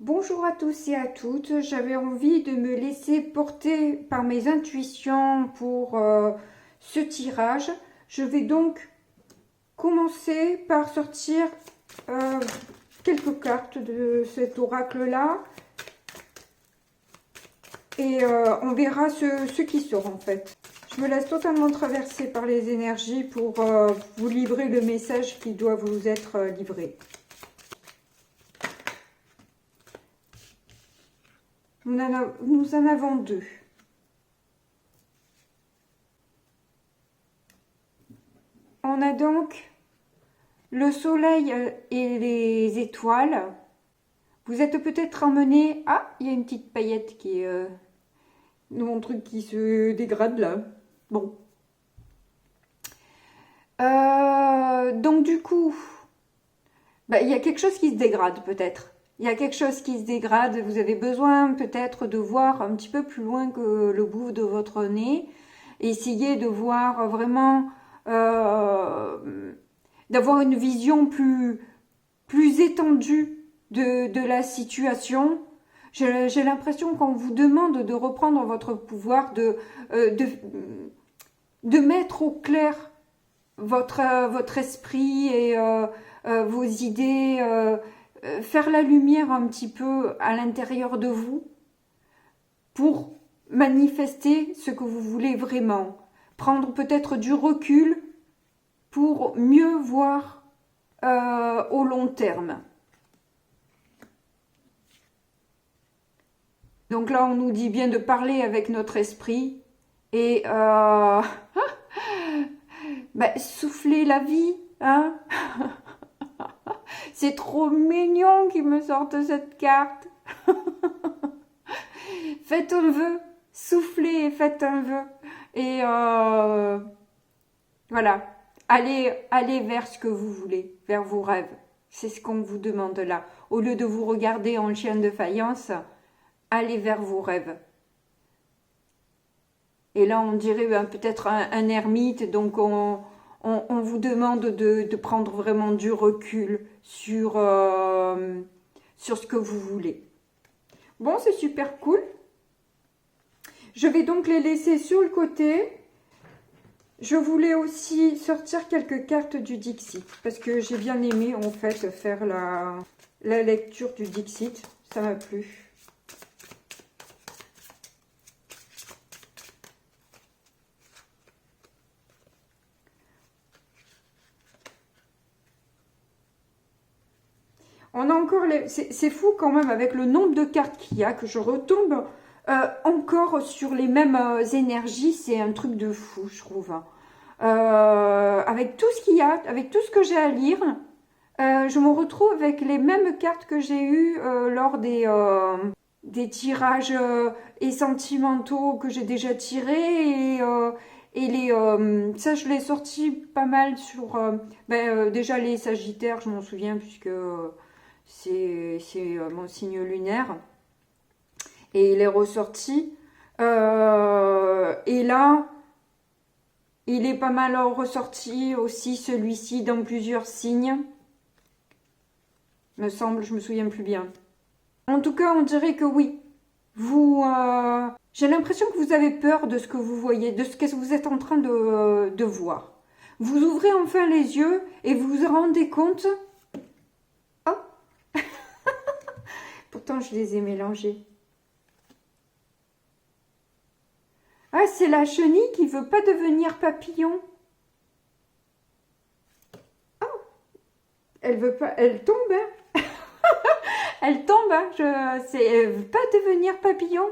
Bonjour à tous et à toutes, j'avais envie de me laisser porter par mes intuitions pour ce tirage. Je vais donc commencer par sortir euh, quelques cartes de cet oracle-là et on verra ce qui sort en fait. Je me laisse totalement traverser par les énergies pour vous livrer le message qui doit vous être livré. Nous en avons deux. On a donc le soleil et les étoiles. Vous êtes peut-être emmené... Ah, il y a une petite paillette qui est... mon truc qui se dégrade là. Bon. Donc du coup, il y a quelque chose qui se dégrade peut-être. Il y a quelque chose qui se dégrade. Vous avez besoin peut-être de voir un petit peu plus loin que le bout de votre nez. Essayez de voir vraiment... d'avoir une vision plus étendue de la situation. J'ai l'impression qu'on vous demande de reprendre votre pouvoir, de mettre au clair votre esprit et vos idées, faire la lumière un petit peu à l'intérieur de vous pour manifester ce que vous voulez vraiment. Prendre peut-être du recul pour mieux voir au long terme. Donc là, on nous dit bien de parler avec notre esprit et souffler la vie, hein. C'est trop mignon qu'ils me sortent cette carte. Faites un vœu, soufflez et faites un vœu. Et voilà, allez vers ce que vous voulez, vers vos rêves. C'est ce qu'on vous demande là. Au lieu de vous regarder en chien de faïence, allez vers vos rêves. Et là, on dirait peut-être un ermite, donc on vous demande de prendre vraiment du recul sur ce que vous voulez. Bon, c'est super cool. Je vais donc les laisser sur le côté. Je voulais aussi sortir quelques cartes du Dixit, parce que j'ai bien aimé en fait faire la lecture du Dixit. Ça m'a plu. On a encore c'est fou quand même avec le nombre de cartes qu'il y a que je retombe encore sur les mêmes énergies. C'est un truc de fou, je trouve. Avec tout ce qu'il y a, avec tout ce que j'ai à lire, je me retrouve avec les mêmes cartes que j'ai eues lors des tirages et sentimentaux que j'ai déjà tirés ça je l'ai sorti pas mal sur déjà les Sagittaires, je m'en souviens puisque c'est mon signe lunaire et il est ressorti et là il est pas mal ressorti aussi celui-ci dans plusieurs signes, me semble, je me souviens plus bien. En tout cas on dirait que oui, j'ai l'impression que vous avez peur de ce que vous voyez, de ce que vous êtes en train de voir. Vous ouvrez enfin les yeux et vous vous rendez compte. Oh. Pourtant, je les ai mélangés. Ah, c'est la chenille qui veut pas devenir papillon. Oh. Elle veut pas, elle tombe, hein. Elle tombe, hein. Elle veut pas devenir papillon.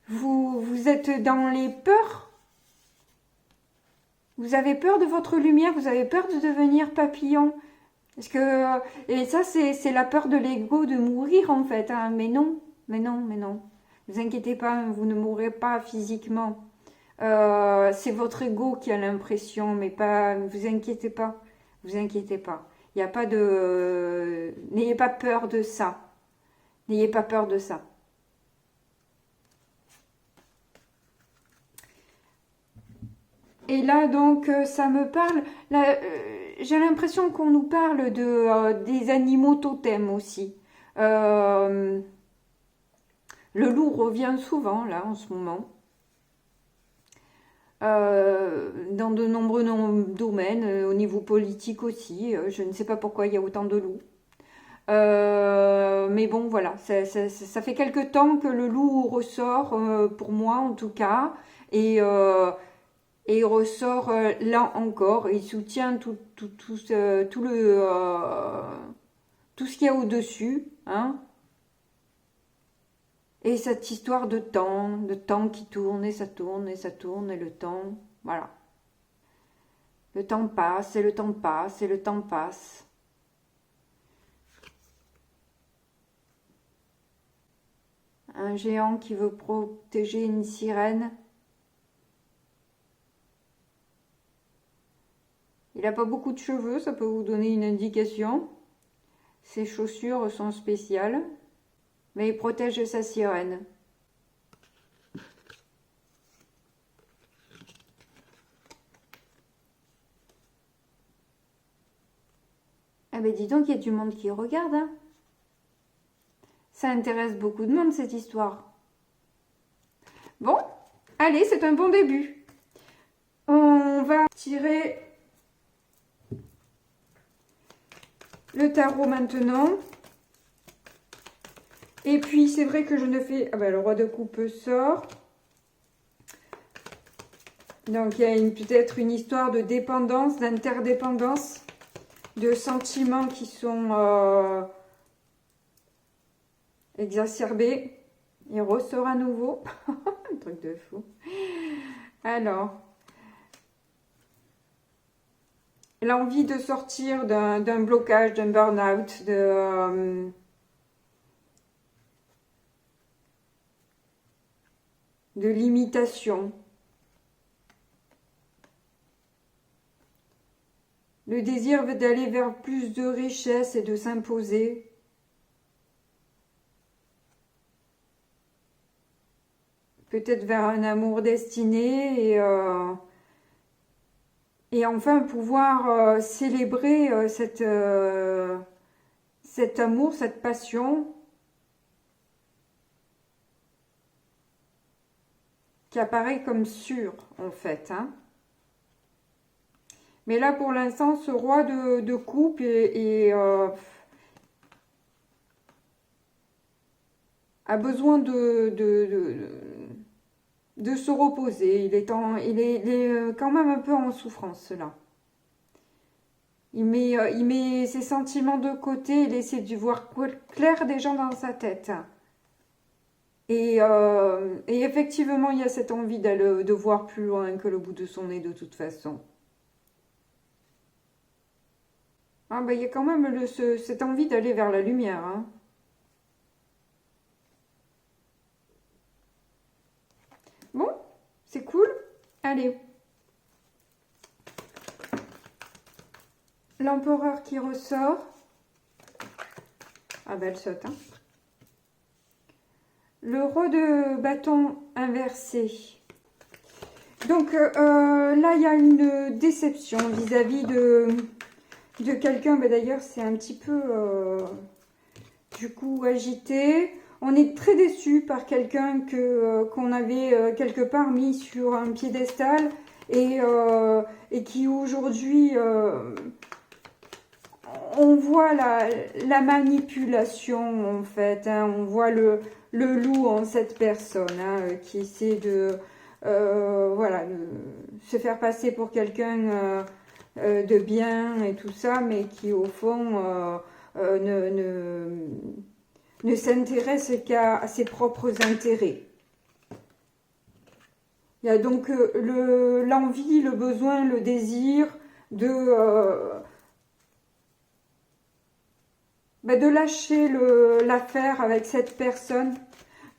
Vous êtes dans les peurs. Vous avez peur de votre lumière, vous avez peur de devenir papillon. Parce que, et ça, c'est la peur de l'ego de mourir en fait. Hein. Mais non, mais non, mais non. Ne vous inquiétez pas, vous ne mourrez pas physiquement. C'est votre ego qui a l'impression, mais pas. Ne vous inquiétez pas. Vous inquiétez pas. Il n'y a pas de. N'ayez pas peur de ça. N'ayez pas peur de ça. Et là, donc, ça me parle... J'ai l'impression qu'on nous parle des animaux totems aussi. Le loup revient souvent, là, en ce moment. Dans de nombreux domaines, au niveau politique aussi. Je ne sais pas pourquoi il y a autant de loups. Mais bon, voilà, ça fait quelque temps que le loup ressort, pour moi en tout cas, et il ressort là encore, il soutient tout ce qu'il y a au-dessus, hein, et cette histoire de temps qui tourne, et ça tourne, et ça tourne, et le temps, voilà. Le temps passe, et le temps passe, et le temps passe. Un géant qui veut protéger une sirène. Il n'a pas beaucoup de cheveux, ça peut vous donner une indication. Ses chaussures sont spéciales, mais il protège sa sirène. Ah ben dis donc, il y a du monde qui regarde, hein. Ça intéresse beaucoup de monde, cette histoire. Bon, allez, c'est un bon début. On va tirer le tarot maintenant. Et puis, c'est vrai que je ne fais... Ah ben, le roi de coupe sort. Donc, il y a peut-être une histoire de dépendance, d'interdépendance, de sentiments qui sont... exacerbé, il ressort à nouveau. Un truc de fou. Alors, l'envie de sortir d'un blocage, d'un burn-out, de limitation. Le désir d'aller vers plus de richesse et de s'imposer. Peut-être vers un amour destiné et enfin pouvoir célébrer cet amour, cette passion qui apparaît comme sûre en fait, hein. Mais là pour l'instant ce roi de coupe a besoin de se reposer. Il est quand même un peu en souffrance là. Il met ses sentiments de côté, il essaie de voir clair des gens dans sa tête. Et effectivement, il y a cette envie de voir plus loin que le bout de son nez de toute façon. Ah ben, il y a quand même cette envie d'aller vers la lumière, hein. Bon, c'est cool. Allez. L'empereur qui ressort. Ah ben, elle saute, hein. Le roi de bâton inversé. Donc là, il y a une déception vis-à-vis de quelqu'un. Ben, d'ailleurs, c'est un petit peu du coup agité. On est très déçu par quelqu'un qu'on avait quelque part mis sur un piédestal et qui aujourd'hui, on voit la manipulation en fait, hein. On voit le loup en cette personne, hein, qui essaie de voilà, se faire passer pour quelqu'un de bien et tout ça, mais qui au fond ne s'intéresse qu'à ses propres intérêts. Il y a donc l'envie, le besoin, le désir de lâcher l'affaire avec cette personne.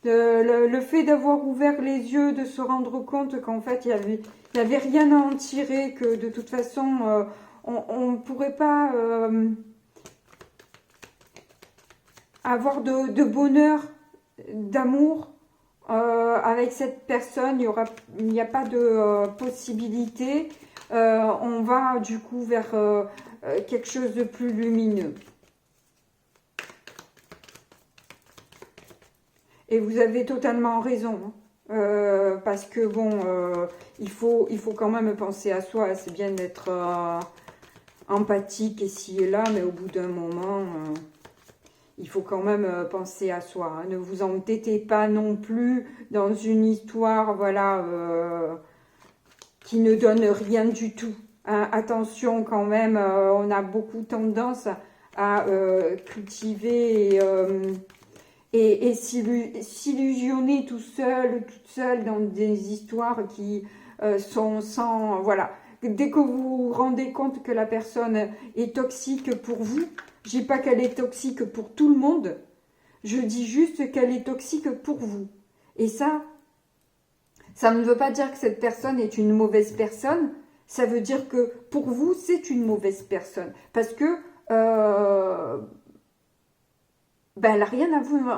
Le fait d'avoir ouvert les yeux, de se rendre compte qu'en fait, il y avait rien à en tirer, que de toute façon, on ne pourrait pas... avoir de bonheur, d'amour avec cette personne, il n'y a pas de possibilité. On va du coup vers quelque chose de plus lumineux. Et vous avez totalement raison. Hein. Parce que bon, il faut quand même penser à soi. C'est bien d'être empathique ici et là, mais au bout d'un moment, il faut quand même penser à soi. Hein. Ne vous entêtez pas non plus dans une histoire, voilà, qui ne donne rien du tout. Hein. Attention quand même, on a beaucoup tendance à cultiver et s'illusionner tout seul, toute seule dans des histoires qui sont sans... Voilà. Dès que vous vous rendez compte que la personne est toxique pour vous, je dis pas qu'elle est toxique pour tout le monde, je dis juste qu'elle est toxique pour vous. Et ça ne veut pas dire que cette personne est une mauvaise personne, ça veut dire que pour vous, c'est une mauvaise personne. Parce que ben, elle n'a rien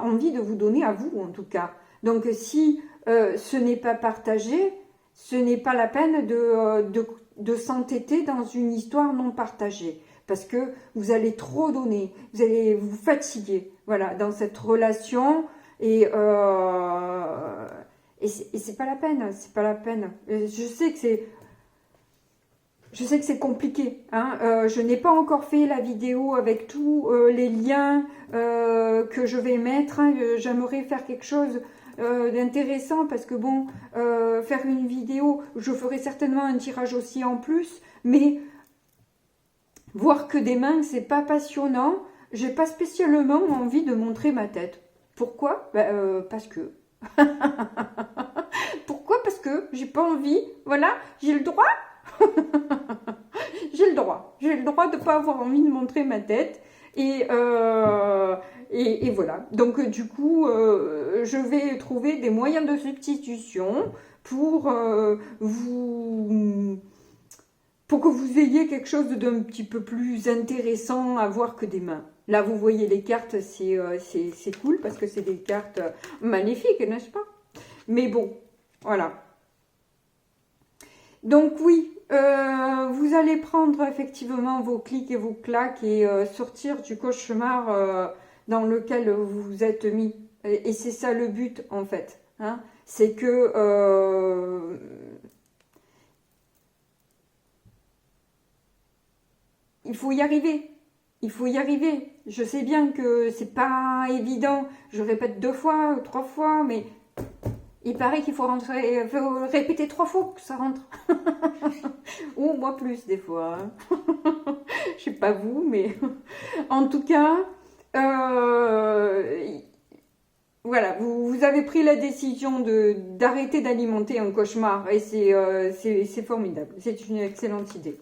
envie de vous donner à vous, en tout cas. Donc, si ce n'est pas partagé, ce n'est pas la peine de s'entêter dans une histoire non partagée. Parce que vous allez trop donner, vous allez vous fatiguer, voilà, dans cette relation. Et c'est pas la peine, c'est pas la peine. Je sais que c'est compliqué. Hein. Je n'ai pas encore fait la vidéo avec tous les liens que je vais mettre. Hein. J'aimerais faire quelque chose d'intéressant parce que bon, faire une vidéo, je ferai certainement un tirage aussi en plus. Mais voir que des mains, c'est pas passionnant. J'ai pas spécialement envie de montrer ma tête. Pourquoi? Parce que... Pourquoi? Parce que j'ai pas envie. Voilà, j'ai le droit. J'ai le droit de ne pas avoir envie de montrer ma tête et voilà. Donc du coup, je vais trouver des moyens de substitution pour que vous ayez quelque chose d'un petit peu plus intéressant à voir que des mains. Là, vous voyez les cartes, c'est cool parce que c'est des cartes magnifiques, n'est-ce pas? Mais bon, voilà. Donc oui, vous allez prendre effectivement vos clics et vos claques et sortir du cauchemar dans lequel vous vous êtes mis. Et c'est ça le but en fait. Hein. C'est que il faut y arriver. Il faut y arriver. Je sais bien que c'est pas évident. Je répète 2 fois, 3 fois, mais il paraît qu'il faut répéter 3 fois pour que ça rentre. Ou moi plus des fois. Hein. Je sais pas vous, mais en tout cas, voilà, vous avez pris la décision d'arrêter d'alimenter un cauchemar et c'est formidable. C'est une excellente idée.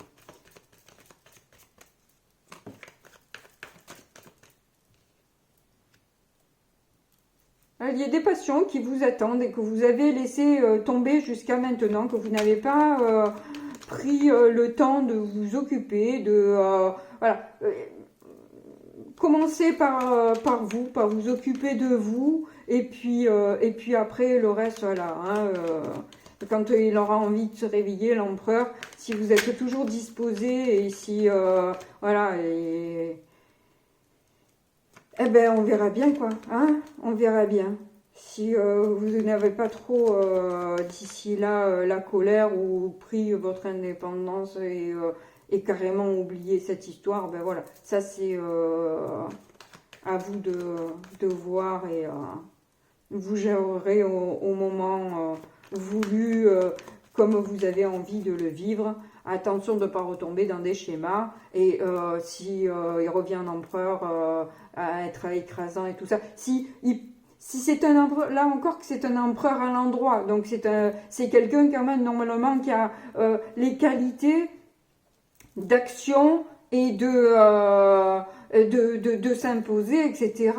Il y a des passions qui vous attendent et que vous avez laissé tomber jusqu'à maintenant, que vous n'avez pas pris le temps de vous occuper, voilà. Commencez par vous occuper de vous, et puis après le reste, voilà. Hein, quand il aura envie de se réveiller, l'empereur, si vous êtes toujours disposé et si, voilà, eh ben, on verra bien, quoi. Hein, on verra bien. Si vous n'avez pas trop, d'ici là, la colère ou pris votre indépendance et carrément oublié cette histoire, ben voilà. Ça, c'est à vous de voir et vous gérerez au moment voulu, comme vous avez envie de le vivre. Attention de ne pas retomber dans des schémas. Et si il revient un empereur à être écrasant et tout ça, si c'est un empereur, là encore que c'est un empereur à l'endroit, donc c'est quelqu'un quand même normalement qui a les qualités d'action et de s'imposer, etc.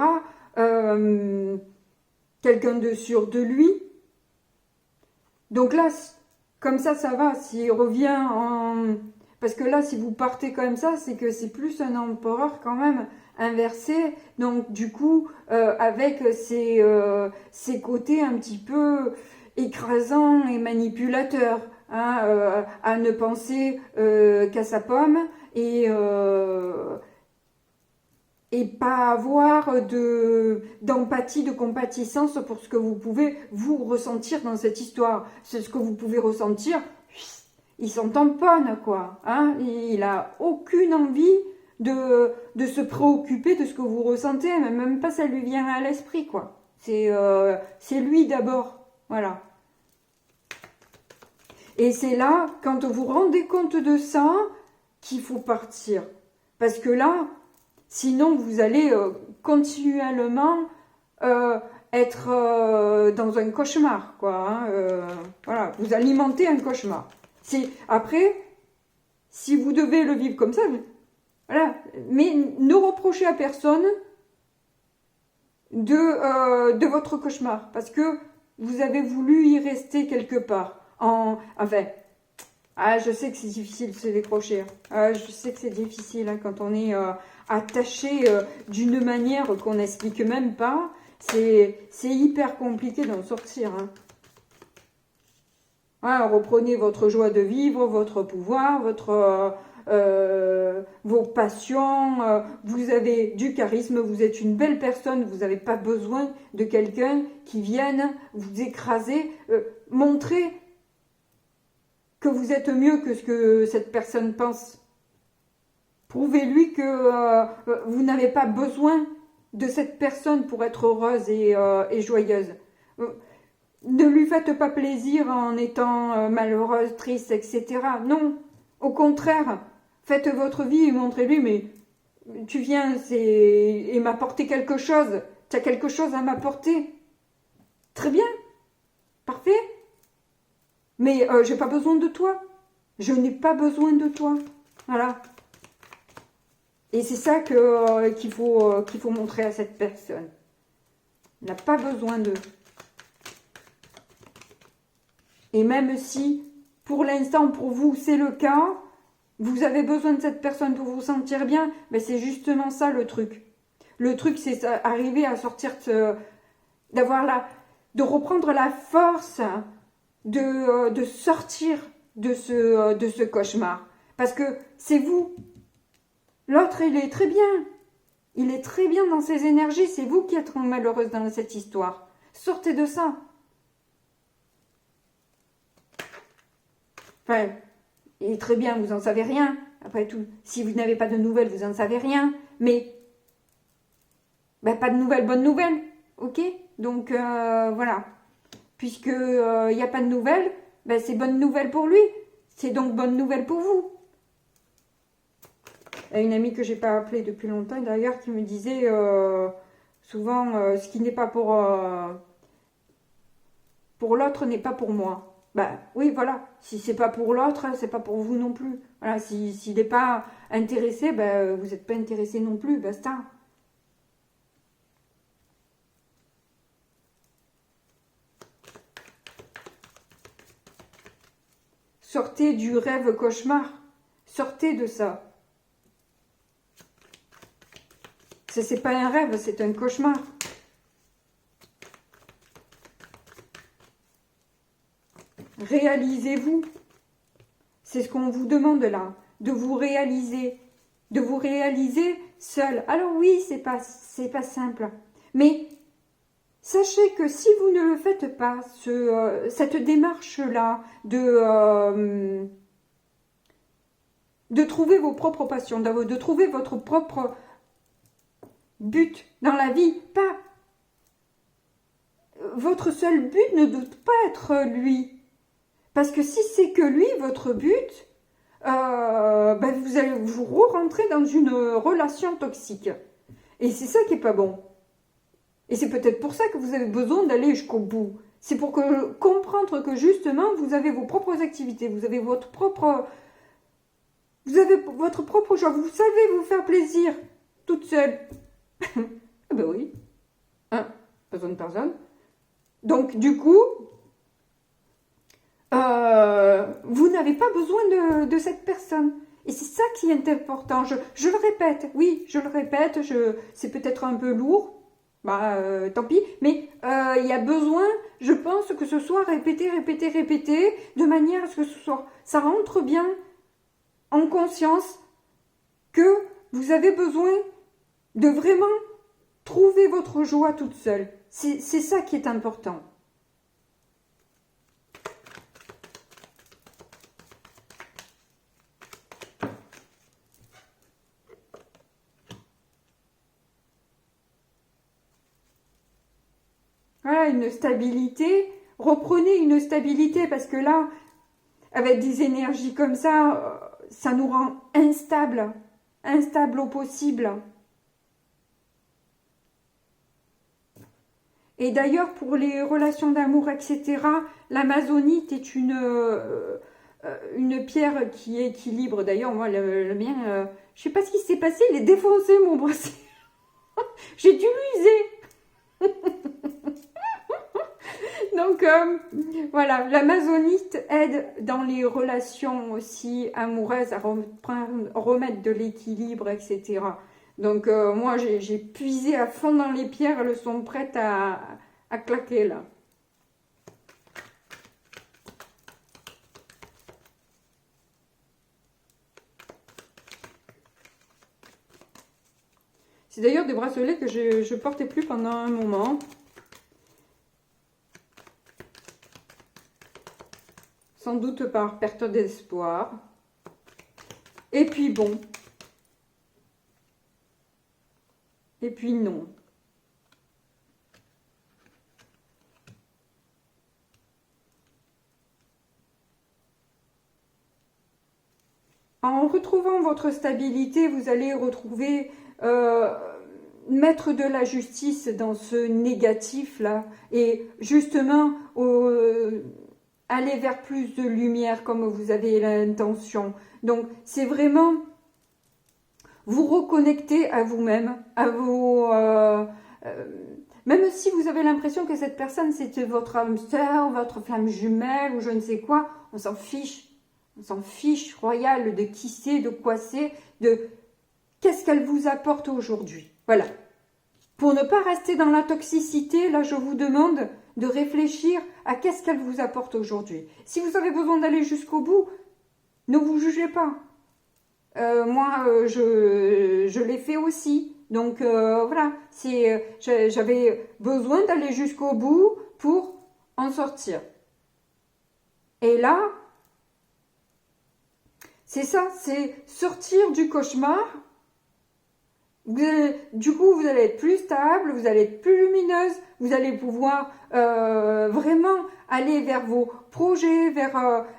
Quelqu'un de sûr de lui. Donc là, comme ça va. S'il revient en... Parce que là, si vous partez comme ça, c'est que c'est plus un empereur quand même inversé. Donc du coup, avec ses côtés un petit peu écrasants et manipulateurs. Hein, à ne penser qu'à sa pomme et et pas avoir d'empathie, de compatissance pour ce que vous pouvez vous ressentir dans cette histoire. C'est ce que vous pouvez ressentir, il s'en tamponne, quoi. Hein, il a aucune envie de se préoccuper de ce que vous ressentez, même pas ça lui vient à l'esprit, quoi. C'est lui d'abord, voilà. Et c'est là, quand vous vous rendez compte de ça, qu'il faut partir. Parce que là, sinon vous allez continuellement être dans un cauchemar, quoi. Hein, voilà, vous alimentez un cauchemar. Après, si vous devez le vivre comme ça, voilà. Mais ne reprochez à personne de votre cauchemar, parce que vous avez voulu y rester quelque part. Enfin, je sais que c'est difficile de se décrocher. Je sais que c'est difficile hein, quand on est attaché d'une manière qu'on n'explique même pas. C'est hyper compliqué d'en sortir. Hein. Voilà, reprenez votre joie de vivre, votre pouvoir, vos passions. Vous avez du charisme, vous êtes une belle personne. Vous n'avez pas besoin de quelqu'un qui vienne vous écraser. Montrez que vous êtes mieux que ce que cette personne pense. Prouvez-lui que vous n'avez pas besoin de cette personne pour être heureuse et joyeuse. Ne lui faites pas plaisir en étant malheureuse, triste, etc. Non, au contraire, faites votre vie et montrez-lui, mais tu viens et m'apporter quelque chose. Tu as quelque chose à m'apporter. Très bien, parfait. Mais j'ai pas besoin de toi. Je n'ai pas besoin de toi. Voilà. Et c'est ça qu'il faut montrer à cette personne. On n'a pas besoin d'eux. Et même si, pour l'instant, pour vous, c'est le cas, vous avez besoin de cette personne pour vous sentir bien, ben c'est justement ça le truc. Le truc, c'est arriver à sortir, de reprendre la force de sortir de ce cauchemar. Parce que c'est vous. L'autre, il est très bien. Il est très bien dans ses énergies. C'est vous qui êtes malheureuse dans cette histoire. Sortez de ça. Enfin, il est très bien, vous n'en savez rien. Après tout, si vous n'avez pas de nouvelles, vous n'en savez rien. Mais, ben, pas de nouvelles, bonnes nouvelles. Ok? Donc, voilà. Puisque il n'y a pas de nouvelles, ben, c'est bonne nouvelle pour lui. C'est donc bonne nouvelle pour vous. Il y a une amie que j'ai pas appelée depuis longtemps, d'ailleurs, qui me disait souvent, ce qui n'est pas pour l'autre n'est pas pour moi. Ben oui, voilà. Si c'est pas pour l'autre, c'est pas pour vous non plus. Voilà. S'il n'est pas intéressé, ben vous n'êtes pas intéressé non plus. Basta. Sortez du rêve cauchemar. Sortez de ça. C'est pas un rêve, c'est un cauchemar. Réalisez-vous. C'est ce qu'on vous demande là. De vous réaliser. De vous réaliser seul. Alors oui, c'est pas simple. Mais sachez que si vous ne le faites pas, cette démarche-là de trouver vos propres passions, de trouver votre propre but dans la vie, pas. Votre seul but ne doit pas être lui. Parce que si c'est que lui, votre but, ben vous allez vous rentrer dans une relation toxique. Et c'est ça qui n'est pas bon. Et c'est peut-être pour ça que vous avez besoin d'aller jusqu'au bout. C'est pour comprendre que justement, vous avez vos propres activités, vous avez votre propre joie, vous savez vous faire plaisir toute seule. Ah ben oui, hein, besoin de personne. Donc du coup, vous n'avez pas besoin de cette personne. Et c'est ça qui est important. Je le répète, oui, je le répète, c'est peut-être un peu lourd, bah tant pis, mais il y a besoin, je pense, que ce soit répété, de manière à ce que ça rentre bien en conscience que vous avez besoin de vraiment trouver votre joie toute seule. C'est ça qui est important. Voilà, une stabilité. Reprenez une stabilité parce que là, avec des énergies comme ça nous rend instables. Instables au possible. Et d'ailleurs, pour les relations d'amour, etc., l'amazonite est une pierre qui équilibre. D'ailleurs, moi, le mien, je sais pas ce qui s'est passé, il est défoncé, mon bracelet. J'ai dû l'user. Donc, voilà, l'amazonite aide dans les relations aussi amoureuses à remettre de l'équilibre, etc. Donc, moi, j'ai puisé à fond dans les pierres, elles sont prêtes à claquer, là. C'est d'ailleurs des bracelets que je portais plus pendant un moment. Sans doute par perte d'espoir. Et puis bon. Et puis non. En retrouvant votre stabilité, vous allez retrouver, mettre de la justice dans ce négatif-là. Et justement, aller vers plus de lumière comme vous avez l'intention. Donc, c'est vraiment vous reconnecter à vous-même, à vos... même si vous avez l'impression que cette personne, c'était votre âme sœur, votre flamme jumelle ou je ne sais quoi, on s'en fiche. On s'en fiche royal de qui c'est, de quoi c'est, de qu'est-ce qu'elle vous apporte aujourd'hui. Voilà. Pour ne pas rester dans la toxicité, là, je vous demande de réfléchir à qu'est-ce qu'elle vous apporte aujourd'hui. Si vous avez besoin d'aller jusqu'au bout, ne vous jugez pas. Moi, je l'ai fait aussi. Donc, voilà. J'avais besoin d'aller jusqu'au bout pour en sortir. Et là, c'est ça, c'est sortir du cauchemar. Du coup, vous allez être plus stable, vous allez être plus lumineuse, vous allez pouvoir vraiment aller vers vos projets,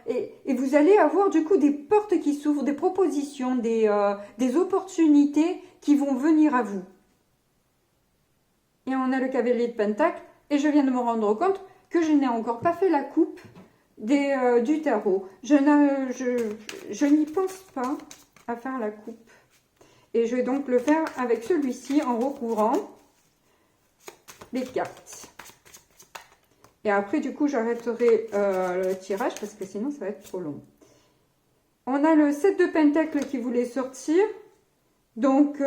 et vous allez avoir du coup des portes qui s'ouvrent, des propositions, des opportunités qui vont venir à vous. Et on a le cavalier de Pentacle, et je viens de me rendre compte que je n'ai encore pas fait la coupe du tarot. Je n'y pense pas à faire la coupe. Et je vais donc le faire avec celui-ci en recouvrant les cartes. Et après, du coup, j'arrêterai le tirage parce que sinon, ça va être trop long. On a le 7 de Pentacle qui voulait sortir. Donc,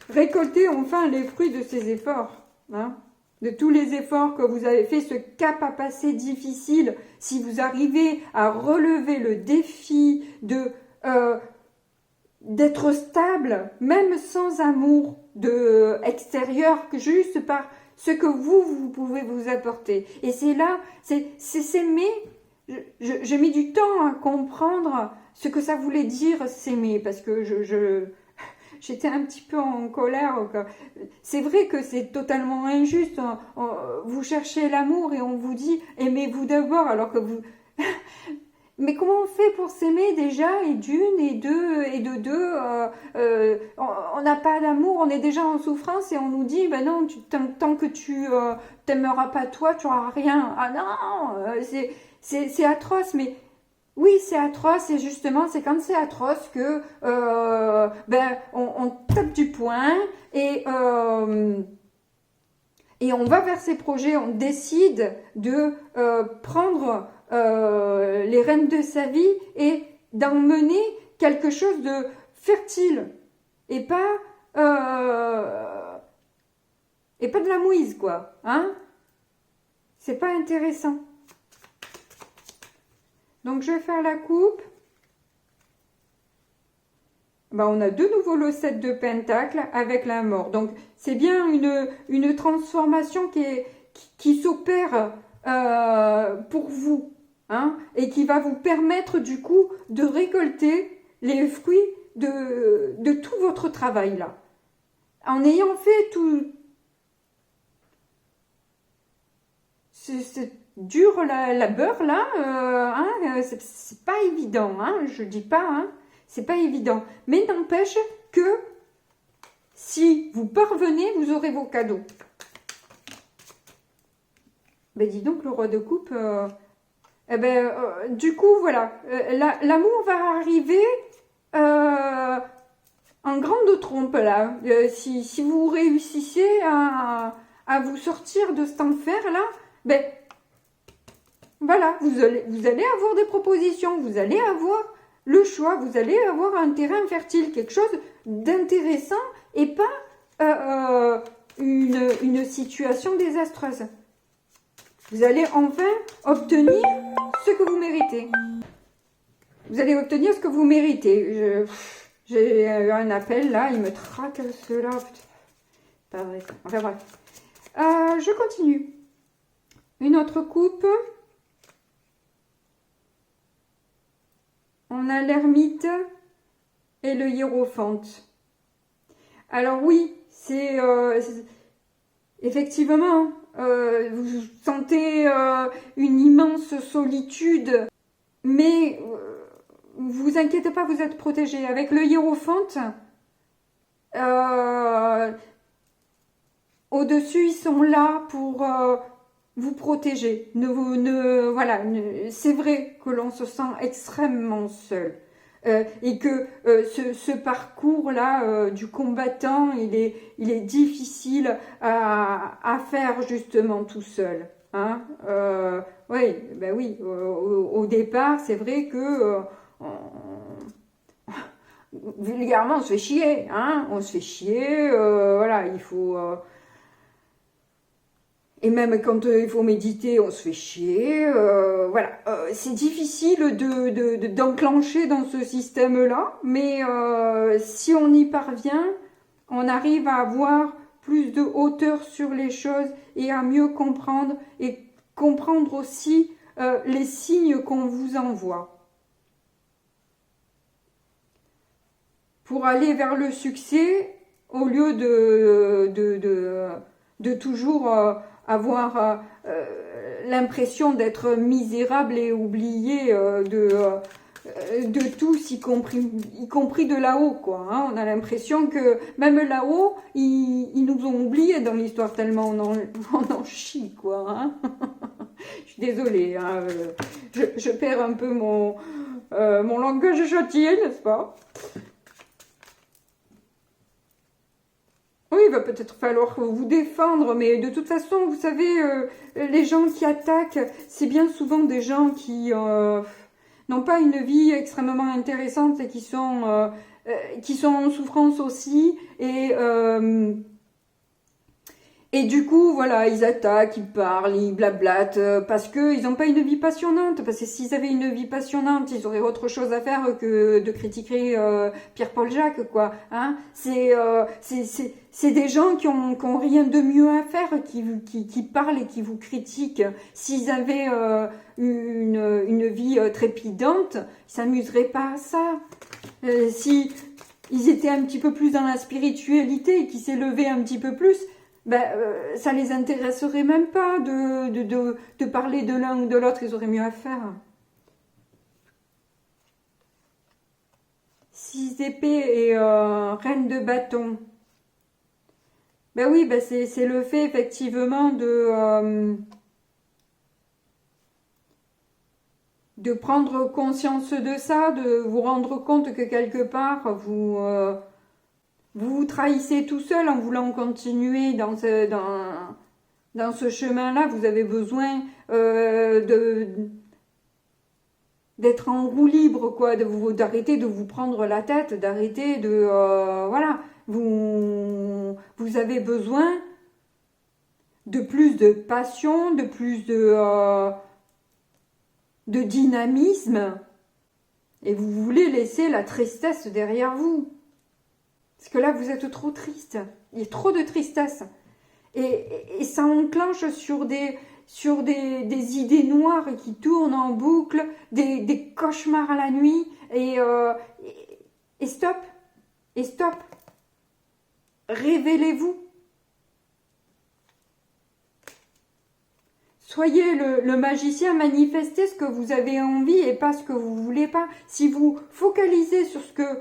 récolter enfin les fruits de ces efforts. Hein, de tous les efforts que vous avez fait, ce cap à passer difficile. Si vous arrivez à relever le défi d'être stable, même sans amour extérieur, que juste par ce que vous pouvez vous apporter. Et c'est là, c'est s'aimer. J'ai mis du temps à comprendre ce que ça voulait dire s'aimer, parce que j'étais un petit peu en colère. C'est vrai que c'est totalement injuste. Vous cherchez l'amour et on vous dit aimez-vous d'abord, alors que vous... Mais comment on fait pour s'aimer déjà, et d'une, et deux, et de deux, on n'a pas d'amour, on est déjà en souffrance et on nous dit, ben non, tant que tu t'aimeras pas toi, tu n'auras rien. Ah non, c'est atroce, mais oui, c'est atroce, et justement, c'est quand c'est atroce que on tape du poing et on va vers ces projets, on décide de prendre les rênes de sa vie et d'emmener quelque chose de fertile et pas de la mouise, quoi, hein. C'est pas intéressant. Donc je vais faire la coupe. ben, on a de nouveau le 7 de Pentacle avec la mort. Donc, c'est bien une transformation qui s'opère pour vous, hein, et qui va vous permettre du coup de récolter les fruits de tout votre travail là. En ayant fait tout... C'est dur la beurre là, hein, c'est pas évident, hein, je dis pas, hein, c'est pas évident. Mais n'empêche que si vous parvenez, vous aurez vos cadeaux. Ben dis donc le roi de coupe, eh ben, du coup voilà, l'amour va arriver en grande trompe là. Si vous réussissez à vous sortir de cet enfer là, ben voilà, vous allez avoir des propositions, vous allez avoir le choix, vous allez avoir un terrain fertile, quelque chose d'intéressant et pas une situation désastreuse. Vous allez enfin obtenir ce que vous méritez. Vous allez obtenir ce que vous méritez. J'ai eu un appel là, il me tracasse là. Pas vrai. Enfin bref. Je continue. Une autre coupe. On a l'ermite et le hiérophante. Alors oui, c'est effectivement, vous sentez une immense solitude, mais vous inquiétez pas, vous êtes protégé. Avec le hiérophante, au-dessus, ils sont là pour vous protéger. Voilà, c'est vrai que l'on se sent extrêmement seul. Et que ce parcours-là du combattant, il est difficile à faire justement tout seul. Hein. Oui, ben oui, au départ, c'est vrai que vulgairement, on se fait chier. Hein. On se fait chier, voilà, il faut... Et même quand il faut méditer, on se fait chier. Voilà, c'est difficile d'enclencher dans ce système-là, mais si on y parvient, on arrive à avoir plus de hauteur sur les choses et à mieux comprendre et comprendre aussi les signes qu'on vous envoie. Pour aller vers le succès, au lieu de toujours... avoir l'impression d'être misérable et oublié de tous, y compris de là-haut, quoi. Hein. On a l'impression que même là-haut, ils nous ont oubliés dans l'histoire tellement on en chie, quoi. Hein. Je suis désolée, hein. Je perds un peu mon langage châtié, n'est-ce pas? Oui, il va peut-être falloir vous défendre, mais de toute façon, vous savez, les gens qui attaquent, c'est bien souvent des gens qui n'ont pas une vie extrêmement intéressante et qui sont en souffrance aussi. Et du coup, voilà, ils attaquent, ils parlent, ils blablatent, parce qu'ils n'ont pas une vie passionnante. Parce que s'ils avaient une vie passionnante, ils auraient autre chose à faire que de critiquer Pierre-Paul Jacques, quoi. Hein. C'est des gens qui ont rien de mieux à faire, qui parlent et qui vous critiquent. S'ils avaient une vie trépidante, ils s'amuseraient pas à ça. Si ils étaient un petit peu plus dans la spiritualité et qu'ils s'élevaient un petit peu plus, ben, ça les intéresserait même pas de parler de l'un ou de l'autre, ils auraient mieux à faire. 6 épées et reine de bâton. Ben oui, ben c'est le fait effectivement de prendre conscience de ça, de vous rendre compte que quelque part vous vous trahissez tout seul en voulant continuer dans ce chemin-là. Vous avez besoin d'être en roue libre, quoi, d'arrêter de vous prendre la tête, d'arrêter de... voilà, vous avez besoin de plus de passion, de plus de dynamisme, et vous voulez laisser la tristesse derrière vous. Parce que là, vous êtes trop triste. Il y a trop de tristesse. Et ça enclenche sur des idées noires qui tournent en boucle, des cauchemars à la nuit. Et stop. Et stop. Révélez-vous. Soyez le magicien, manifestez ce que vous avez envie et pas ce que vous voulez pas. Si vous focalisez sur ce que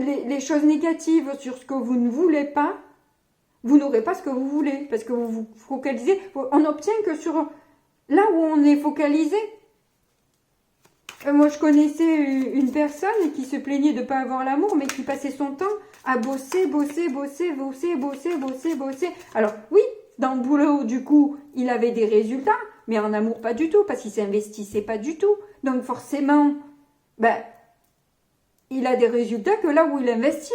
les choses négatives, sur ce que vous ne voulez pas, vous n'aurez pas ce que vous voulez. Parce que vous vous focalisez, on n'obtient que sur là où on est focalisé. Moi, je connaissais une personne qui se plaignait de ne pas avoir l'amour, mais qui passait son temps à bosser. Alors, oui, dans le boulot, du coup, il avait des résultats, mais en amour, pas du tout, parce qu'il s'investissait pas du tout. Donc, forcément, ben, il a des résultats que là où il investit.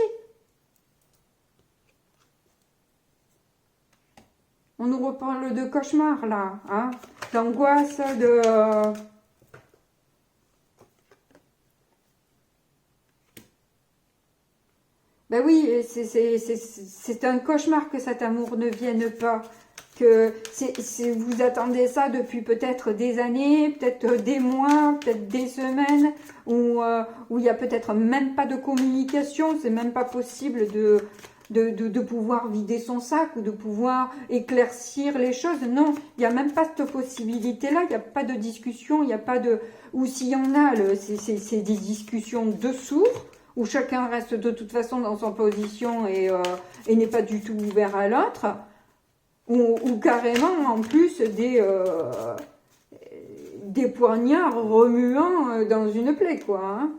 On nous reparle de cauchemar, là, hein, d'angoisse, de... Ben oui, c'est un cauchemar que cet amour ne vienne pas. Que vous attendez ça depuis peut-être des années, peut-être des mois, peut-être des semaines, où il n'y a peut-être même pas de communication, c'est même pas possible de pouvoir vider son sac ou de pouvoir éclaircir les choses. Non, il n'y a même pas cette possibilité-là, il n'y a pas de discussion, il n'y a pas de... Ou s'il y en a, c'est des discussions de sourds, où chacun reste de toute façon dans son position et n'est pas du tout ouvert à l'autre, ou carrément en plus des poignards remuants dans une plaie, quoi. Hein.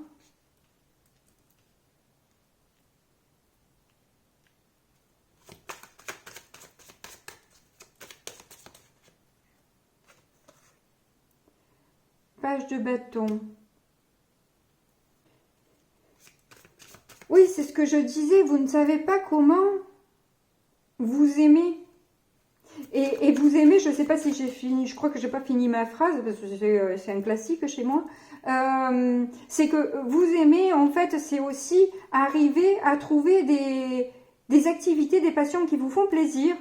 Page de bâton. Oui, c'est ce que je disais, vous ne savez pas comment vous aimez. Et vous aimez, je ne sais pas si j'ai fini, je crois que j'ai pas fini ma phrase, parce que c'est un classique chez moi. C'est que vous aimez, en fait, c'est aussi arriver à trouver des activités, des passions qui vous font plaisir,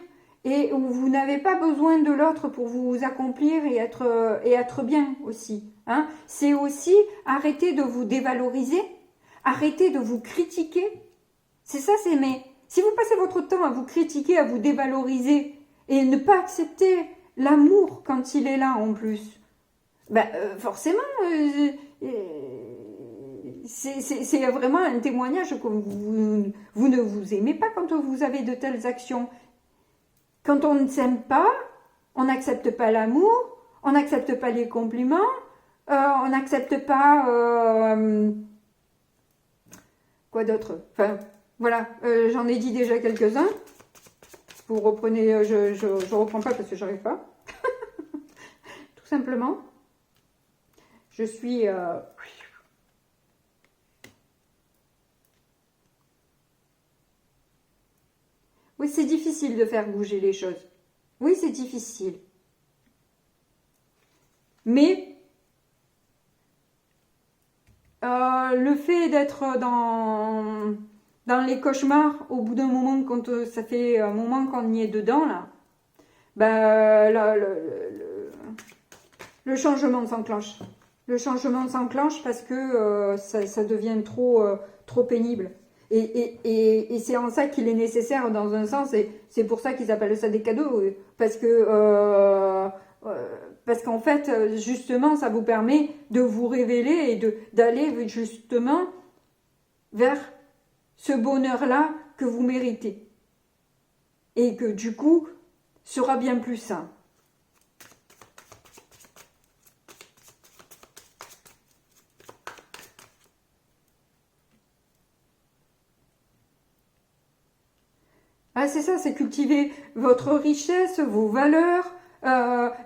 et où vous n'avez pas besoin de l'autre pour vous accomplir et être bien aussi. Hein. C'est aussi arrêter de vous dévaloriser, arrêtez de vous critiquer. C'est ça, c'est mais. Si vous passez votre temps à vous critiquer, à vous dévaloriser et ne pas accepter l'amour quand il est là en plus, ben, forcément, c'est vraiment un témoignage que vous ne vous aimez pas quand vous avez de telles actions. Quand on ne s'aime pas, on n'accepte pas l'amour, on n'accepte pas les compliments, on n'accepte pas... quoi d'autre? Enfin, voilà, j'en ai dit déjà quelques-uns. Vous reprenez, je reprends pas parce que j'arrive pas. Tout simplement. Je suis... Oui, c'est difficile de faire bouger les choses. Oui, c'est difficile. Mais le fait d'être dans les cauchemars, au bout d'un moment, quand ça fait un moment qu'on y est dedans, là, ben, le changement s'enclenche. Le changement s'enclenche parce que ça devient trop pénible. Et c'est en ça qu'il est nécessaire, dans un sens, et c'est pour ça qu'ils appellent ça des cadeaux, parce que parce qu'en fait, justement, ça vous permet de vous révéler et d'aller justement vers ce bonheur-là que vous méritez. Et que du coup, sera bien plus sain. Ah, c'est ça, c'est cultiver votre richesse, vos valeurs,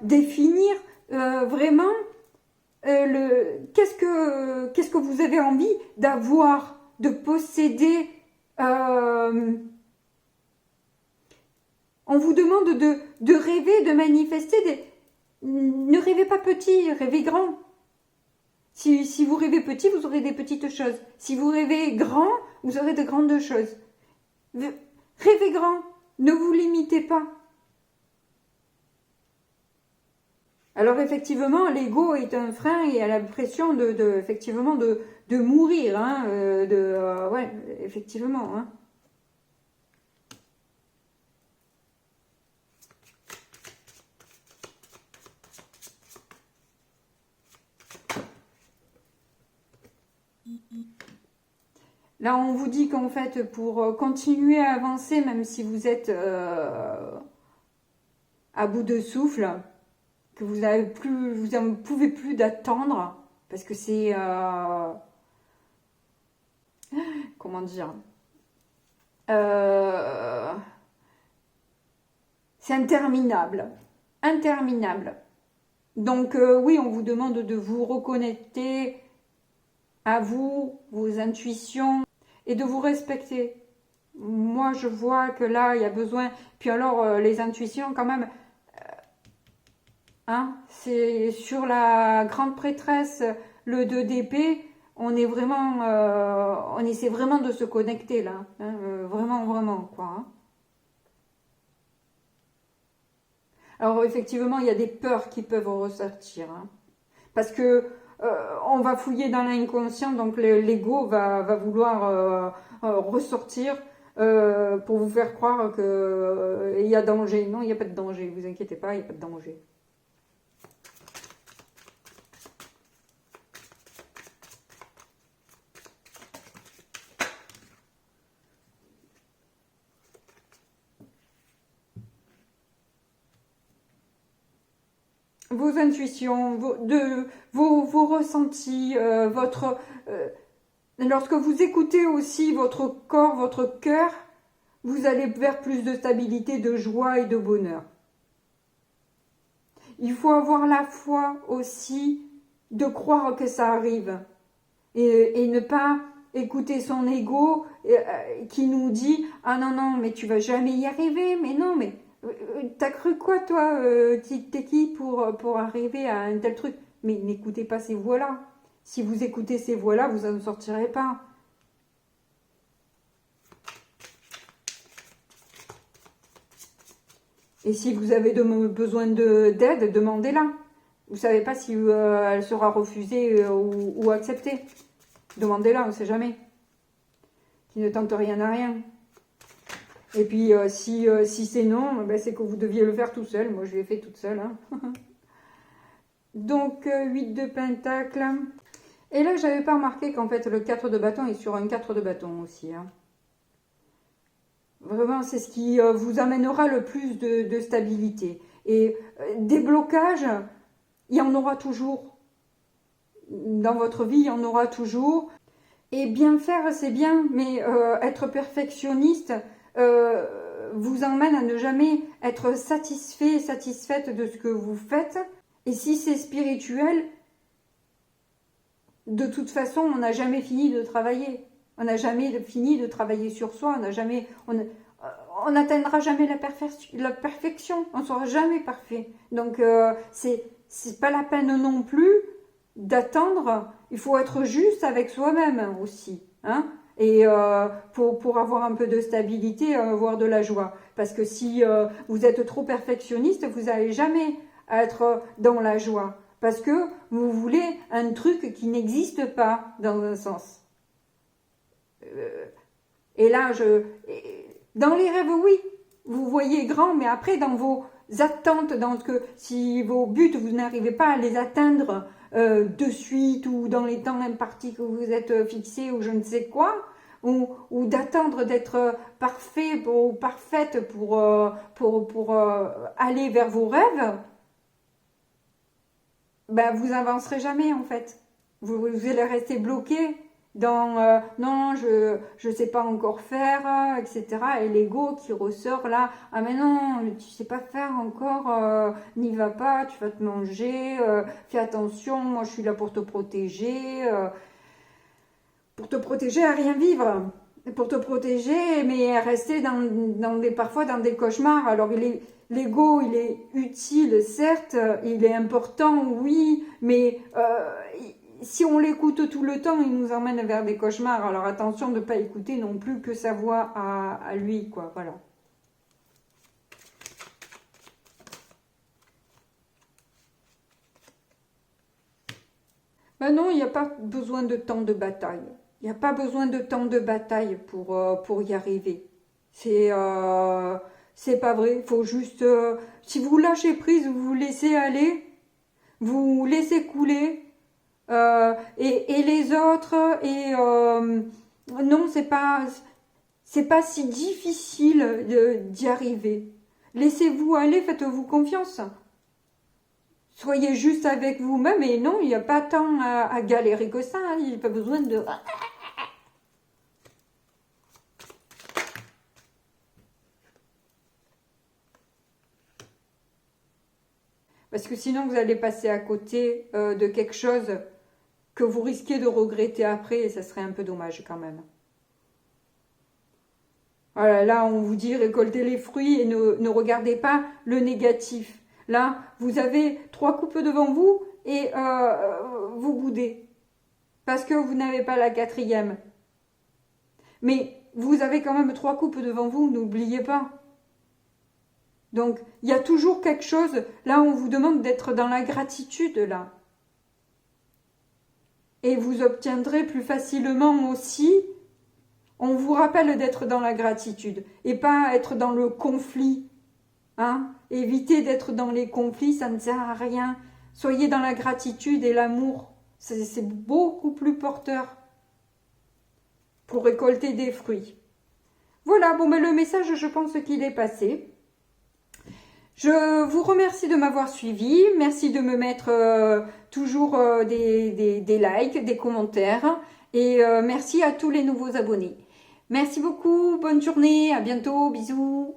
définir vraiment qu'est-ce que vous avez envie d'avoir, de posséder. On vous demande de rêver, de manifester. Ne rêvez pas petit, rêvez grand. Si vous rêvez petit, vous aurez des petites choses. Si vous rêvez grand, vous aurez de grandes choses. Rêvez grand, ne vous limitez pas. Alors effectivement, l'ego est un frein et a l'impression effectivement de mourir, hein, ouais, effectivement. Hein. Là, on vous dit qu'en fait, pour continuer à avancer, même si vous êtes à bout de souffle, que vous ne pouvez plus d'attendre, parce que c'est, comment dire, c'est interminable, interminable. Donc oui, on vous demande de vous reconnecter à vous, vos intuitions, et de vous respecter. Moi, je vois que là, il y a besoin. Puis alors, les intuitions, quand même, hein, c'est sur la grande prêtresse, le 2 d'épée, on est vraiment, on essaie vraiment de se connecter là, hein, vraiment, vraiment, quoi. Hein. Alors, effectivement, il y a des peurs qui peuvent ressortir, hein, parce que on va fouiller dans l'inconscient, donc l'ego va vouloir ressortir pour vous faire croire qu'il y a danger. Non, il n'y a pas de danger, vous inquiétez pas, il n'y a pas de danger. Vos intuitions, vos ressentis, lorsque vous écoutez aussi votre corps, votre cœur, vous allez vers plus de stabilité, de joie et de bonheur. Il faut avoir la foi aussi de croire que ça arrive et ne pas écouter son ego qui nous dit « Ah non, non, mais tu vas jamais y arriver, mais non, mais... » T'as cru quoi, toi t'es qui pour arriver à un tel truc? Mais n'écoutez pas ces voix-là. Si vous écoutez ces voix-là, vous n'en sortirez pas. Et si vous avez besoin d'aide, demandez-la. Vous ne savez pas si elle sera refusée ou acceptée. Demandez-la, on ne sait jamais. Qui ne tente rien à rien. Et puis, si c'est non, ben, c'est que vous deviez le faire tout seul. Moi, je l'ai fait toute seule. Hein. Donc, 8 de pentacle. Et là, j'avais pas remarqué qu'en fait, le 4 de bâton est sur un 4 de bâton aussi. Hein. Vraiment, c'est ce qui vous amènera le plus de stabilité. Et des blocages, il y en aura toujours. Dans votre vie, il y en aura toujours. Et bien faire, c'est bien, mais être perfectionniste... vous emmène à ne jamais être satisfait, satisfaite de ce que vous faites. Et si c'est spirituel, de toute façon, on n'a jamais fini de travailler. On n'a jamais fini de travailler sur soi. On n'atteindra jamais la perfection. On ne sera jamais parfait. Donc, c'est pas la peine non plus d'attendre. Il faut être juste avec soi-même aussi. Hein. Et pour avoir un peu de stabilité, avoir de la joie. Parce que si vous êtes trop perfectionniste, vous n'allez jamais être dans la joie. Parce que vous voulez un truc qui n'existe pas, dans un sens. Et là, dans les rêves, oui, vous voyez grand, mais après, dans vos attentes, si vos buts, vous n'arrivez pas à les atteindre de suite ou dans les temps impartis que vous êtes fixés ou je ne sais quoi, ou d'attendre d'être parfait ou parfaite pour aller vers vos rêves, ben vous n'avancerez jamais en fait. Vous allez rester bloqué dans non, je sais pas encore faire, etc. Et l'ego qui ressort là, ah mais non, tu sais pas faire encore, n'y va pas, tu vas te manger, fais attention, moi je suis là pour te protéger à rien vivre, pour te protéger, mais rester parfois dans des cauchemars. Alors l'ego, il est utile, certes, il est important, oui, mais si on l'écoute tout le temps, il nous emmène vers des cauchemars. Alors attention de ne pas écouter non plus que sa voix à lui, quoi. Voilà. Ben non, il n'y a pas besoin de temps de bataille. Il n'y a pas besoin de temps de bataille pour y arriver. C'est pas vrai. Il faut juste... si vous lâchez prise, vous vous laissez aller, vous laissez couler, et les autres, non, c'est pas si difficile d'y arriver. Laissez-vous aller, faites-vous confiance. Soyez juste avec vous-même et non, il n'y a pas tant à galérer que ça. Hein. Il n'y a pas besoin de... Parce que sinon, vous allez passer à côté de quelque chose que vous risquez de regretter après et ça serait un peu dommage quand même. Voilà, là, on vous dit récoltez les fruits et ne regardez pas le négatif. Là, vous avez 3 coupes devant vous et vous boudez. Parce que vous n'avez pas la 4e. Mais vous avez quand même 3 coupes devant vous, n'oubliez pas. Donc, il y a toujours quelque chose. Là, on vous demande d'être dans la gratitude, là. Et vous obtiendrez plus facilement aussi. On vous rappelle d'être dans la gratitude et pas être dans le conflit. Hein? Évitez d'être dans les conflits, ça ne sert à rien. Soyez dans la gratitude et l'amour. C'est beaucoup plus porteur pour récolter des fruits. Voilà, bon, mais le message, je pense qu'il est passé. Je vous remercie de m'avoir suivi. Merci de me mettre toujours des likes, des commentaires. Et merci à tous les nouveaux abonnés. Merci beaucoup, bonne journée, à bientôt, bisous.